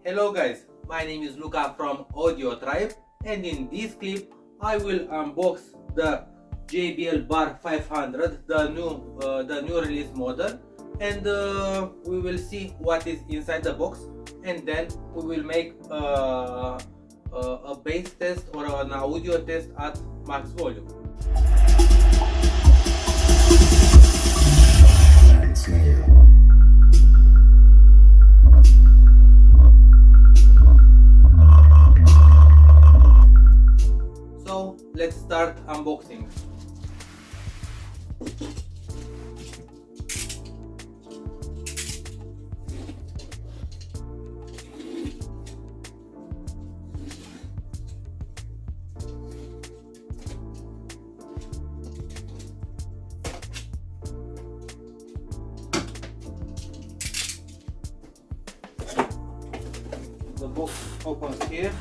Hello guys, my name is Luca from AudioTribe, and in this clip I will unbox the JBL Bar 500, the new release model, and we will see what is inside the box, and then we will make a bass test or an audio test at max volume. So let's start unboxing. The box opens here.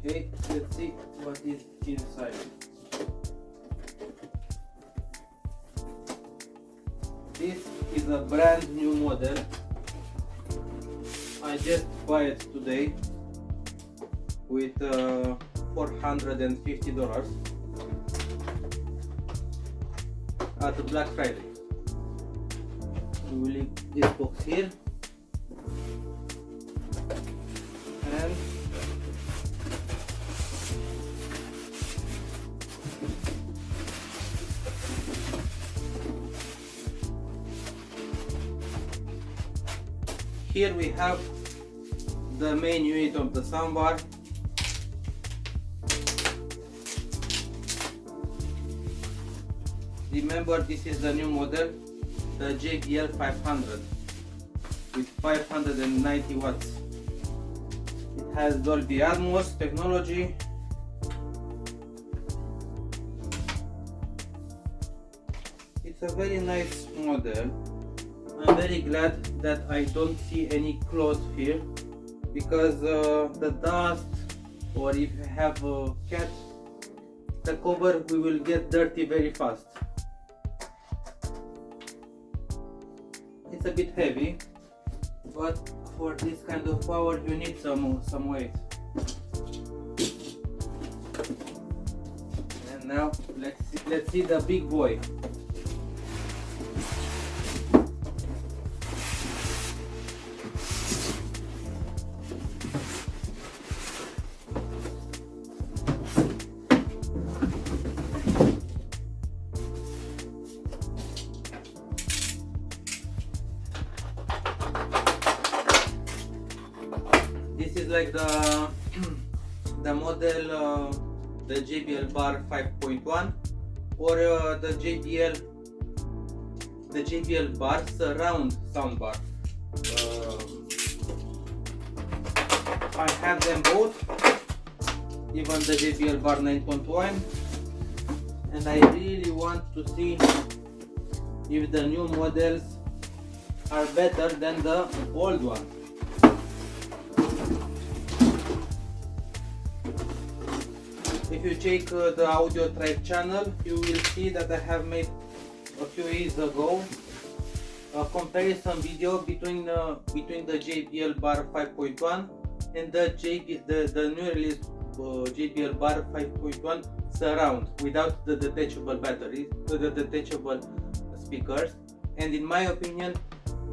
Okay, let's see what is inside. This is a brand new model. I just bought it today with $450 at the Black Friday. We will leave this box here, and here we have the main unit of the soundbar. Remember, this is the new model, the JBL 500 with 590 watts. It has Dolby Atmos technology. It's a very nice model. I'm very glad that I don't see any cloth here, because the dust, or if you have a cat, the cover will get dirty very fast. It's a bit heavy, but for this kind of power you need some weight. And now let's see the big boy. This is like the model, the JBL Bar 5.1, or the JBL Bar surround soundbar. I have them both, even the JBL Bar 9.1, and I really want to see if the new models are better than the old one. If you check the AudioTribe channel, you will see that I have made a few years ago a comparison video between the JBL Bar 5.1 and the new release JBL Bar 5.1 surround without the detachable batteries, the detachable speakers. And in my opinion,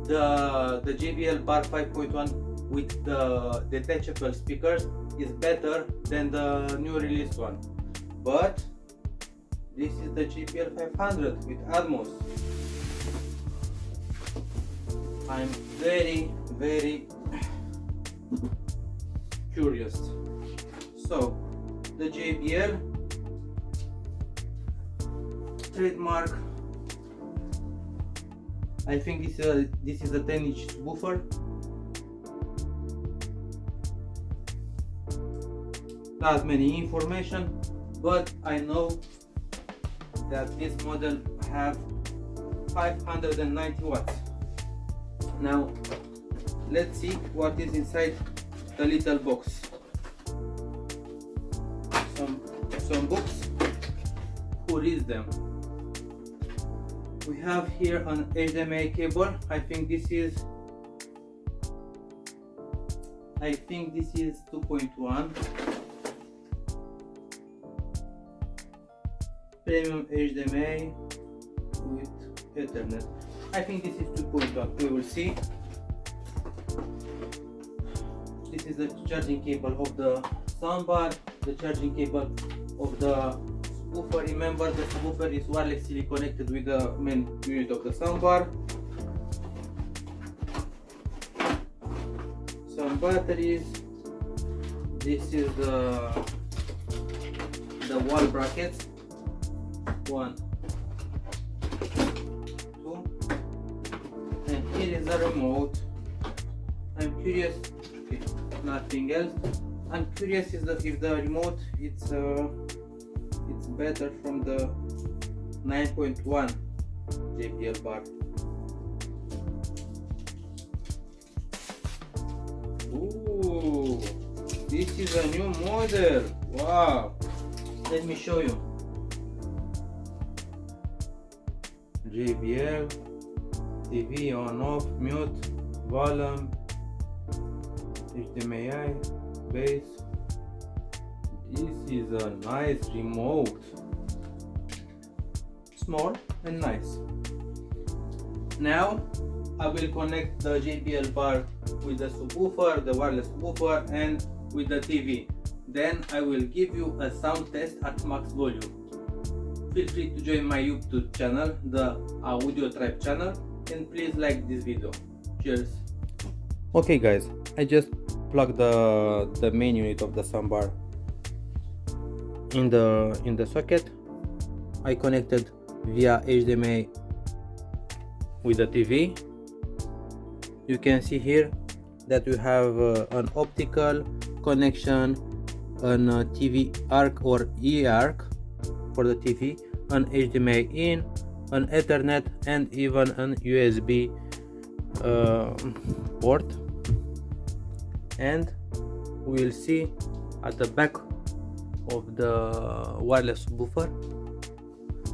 the JBL Bar 5.1 with the detachable speakers is better than the new release one. But this is the JBL 500 with Atmos. I'm very curious. So the JBL trademark, I think this is a 10-inch subwoofer. Not many information, but I know that this model have 590 watts. Now let's see what is inside the little box. Some books. Who reads them? We have here an HDMI cable. I think this is 2.1 premium HDMI with Ethernet. I think this is 2.1. We will see. This is the charging cable of the soundbar, the charging cable of the subwoofer. Remember, the subwoofer is wirelessly connected with the main unit of the soundbar. Some batteries. This is the wall brackets. 1, 2, and here is the remote. I'm curious. Okay, nothing else. I'm curious if the remote it's better from the 9.1 JBL Bar. Ooh, this is a new model. Wow, let me show you. JBL TV on off, mute, volume, HDMI, bass. This is a nice remote, small and nice. Now I will connect the JBL Bar with the subwoofer, the wireless subwoofer, and with the TV. Then I will give you a sound test at max volume. Feel free to join my YouTube channel, the AudioTribe channel, and please like this video. Cheers. Okay guys, I just plugged the main unit of the soundbar in the socket. I connected via HDMI with the TV. You can see here that we have an optical connection, an TV ARC or E-ARC for the TV, an HDMI in, an Ethernet, and even an USB port. And we'll see at the back of the wireless subwoofer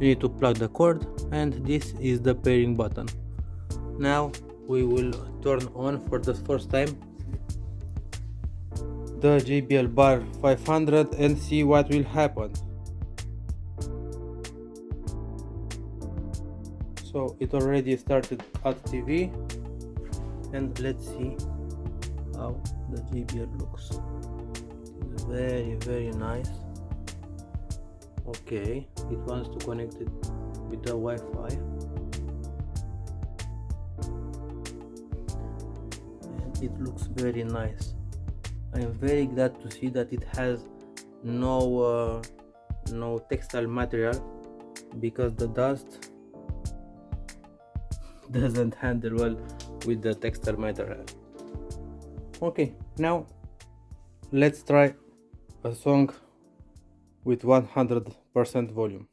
you need to plug the cord, and this is the pairing button. Now we will turn on for the first time the JBL Bar 500 and see what will happen. So it already started at TV, and let's see how the JBL looks. It's very nice. Okay, it wants to connect it with the Wi-Fi, and it looks very nice. I am very glad to see that it has no textile material, because the dust doesn't handle well with the textile material. Okay, now let's try a song with 100% volume.